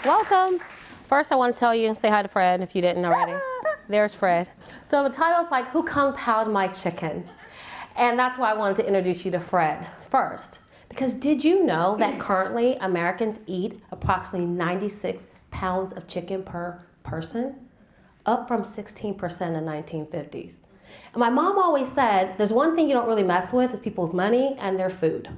Welcome. First, I want to tell you, say hi to Fred if you didn't already. There's Fred. So the title is like, Who Kung Pao'd My Chicken? And that's why I wanted to introduce you to Fred first. Because did you know that currently Americans eat approximately 96 pounds of chicken per person? Up from 16% in the 1950s. And my mom always said, there's one thing you don't really mess with is people's money and their food.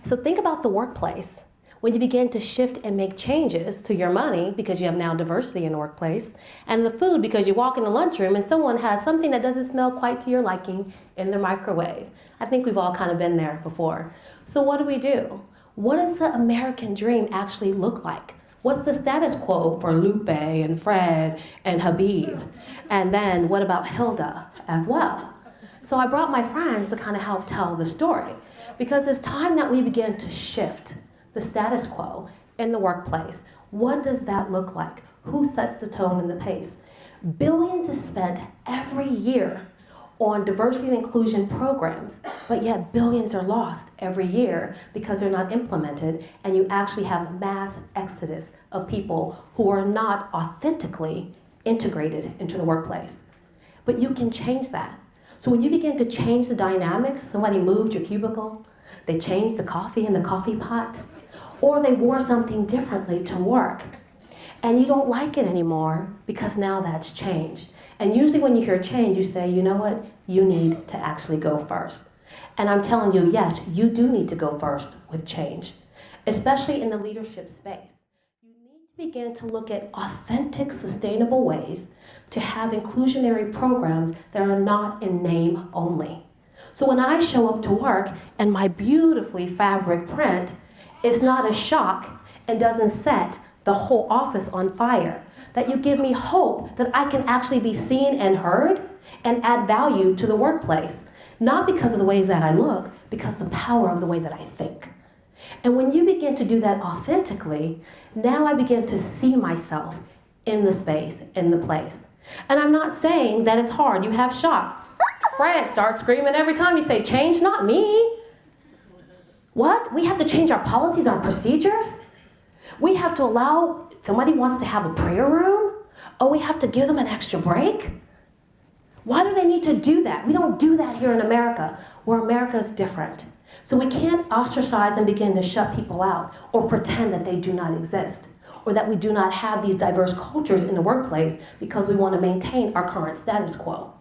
So think about the workplace. When you begin to shift and make changes to your money because you have now diversity in the workplace, and the food because you walk in the lunchroom and someone has something that doesn't smell quite to your liking in the microwave. I think we've all kind of been there before. So what do? What does the American dream actually look like? What's the status quo for Lupe and Fred and Habib? And then what about Hilda as well? So I brought my friends to kind of help tell the story, because it's time that we begin to shift the status quo in the workplace. What does that look like? Who sets the tone and the pace? Billions is spent every year on diversity and inclusion programs, but yet billions are lost every year because they're not implemented, and you actually have mass exodus of people who are not authentically integrated into the workplace. But you can change that. So when you begin to change the dynamics, somebody moved your cubicle, they changed the coffee in the coffee pot, or they wore something differently to work, and you don't like it anymore because now that's change. And usually when you hear change, you say, you know what? You need to actually go first. And I'm telling you, yes, you do need to go first with change, especially in the leadership space. You need to begin to look at authentic, sustainable ways to have inclusionary programs that are not in name only. So when I show up to work and my beautifully fabric print is not a shock and doesn't set the whole office on fire, that you give me hope that I can actually be seen and heard and add value to the workplace, not because of the way that I look, because the power of the way that I think. And when you begin to do that authentically, now I begin to see myself in the space, in the place. And I'm not saying that it's hard. You have shock. Fred starts screaming every time you say change, not me. What? We have to change our policies, our procedures? We have to allow, somebody wants to have a prayer room? Oh, we have to give them an extra break? Why do they need to do that? We don't do that here in America, where America is different. So we can't ostracize and begin to shut people out or pretend that they do not exist, or that we do not have these diverse cultures in the workplace because we want to maintain our current status quo.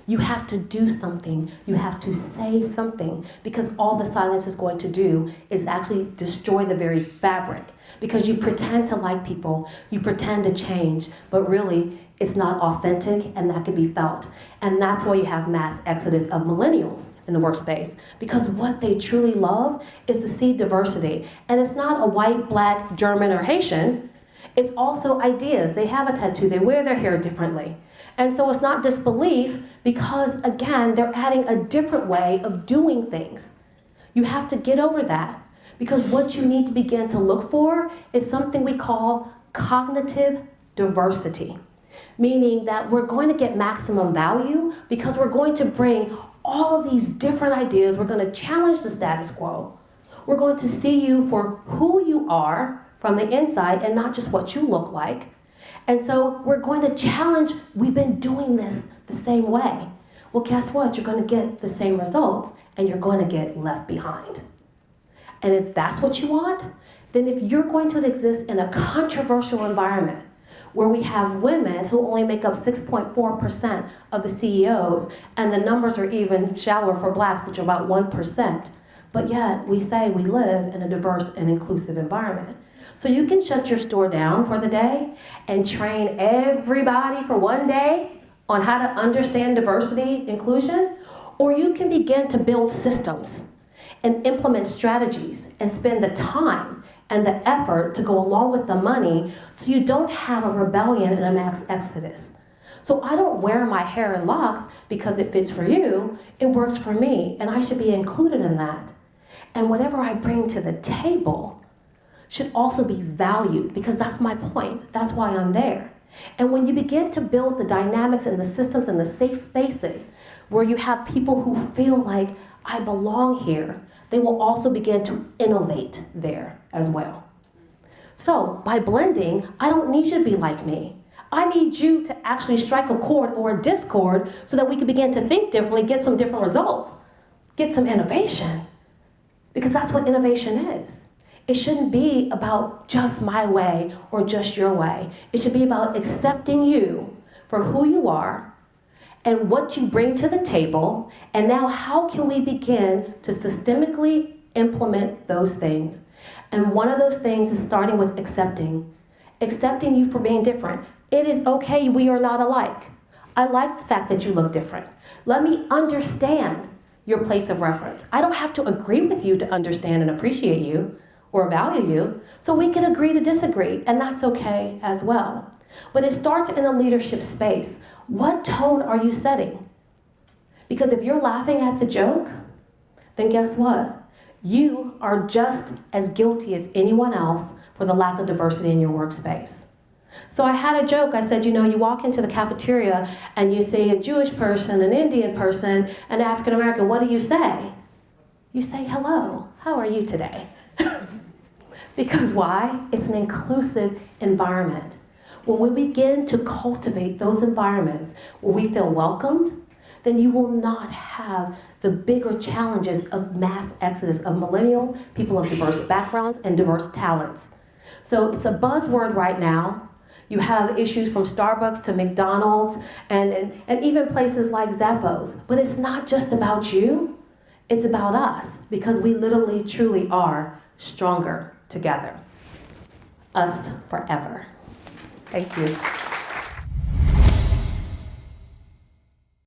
You have to do something, you have to say something, because all the silence is going to do is actually destroy the very fabric. Because you pretend to like people, you pretend to change, but really it's not authentic, and that can be felt. And that's why you have mass exodus of millennials in the workspace, because what they truly love is to see diversity. And it's not a white, black, German, or Haitian, it's also ideas. They have a tattoo, they wear their hair differently. And so it's not disbelief because, again, they're adding a different way of doing things. You have to get over that, because what you need to begin to look for is something we call cognitive diversity, meaning that we're going to get maximum value because we're going to bring all of these different ideas. We're going to challenge the status quo. We're going to see you for who you are from the inside and not just what you look like. And so we're going to challenge, we've been doing this the same way. Well, guess what? You're going to get the same results, and you're going to get left behind. And if that's what you want, then if you're going to exist in a controversial environment where we have women who only make up 6.4% of the CEOs, and the numbers are even shallower for blacks, which are about 1%, but yet we say we live in a diverse and inclusive environment. So you can shut your store down for the day and train everybody for one day on how to understand diversity, inclusion, or you can begin to build systems and implement strategies and spend the time and the effort to go along with the money so you don't have a rebellion and a mass exodus. So I don't wear my hair in locks because it fits for you, it works for me, and I should be included in that. And whatever I bring to the table should also be valued, because that's my point. That's why I'm there. And when you begin to build the dynamics and the systems and the safe spaces where you have people who feel like, I belong here, they will also begin to innovate there as well. So by blending, I don't need you to be like me. I need you to actually strike a chord or a discord so that we can begin to think differently, get some different results, get some innovation. Because that's what innovation is. It shouldn't be about just my way or just your way. It should be about accepting you for who you are and what you bring to the table, and now how can we begin to systemically implement those things. And one of those things is starting with accepting you for being different. It is okay, we are not alike. I like the fact that you look different. Let me understand your place of reference. I don't have to agree with you to understand and appreciate you or value you, so we can agree to disagree, and that's okay as well. But it starts in a leadership space. What tone are you setting? Because if you're laughing at the joke, then guess what? You are just as guilty as anyone else for the lack of diversity in your workspace. So I had a joke. I said, you walk into the cafeteria and you see a Jewish person, an Indian person, an African American. What do you say? You say, hello, how are you today? Because why? It's an inclusive environment. When we begin to cultivate those environments where we feel welcomed, then you will not have the bigger challenges of mass exodus of millennials, people of diverse backgrounds, and diverse talents. So it's a buzzword right now. You have issues from Starbucks to McDonald's and even places like Zappos. But it's not just about you, it's about us, because we literally, truly are stronger together. Us forever. Thank you.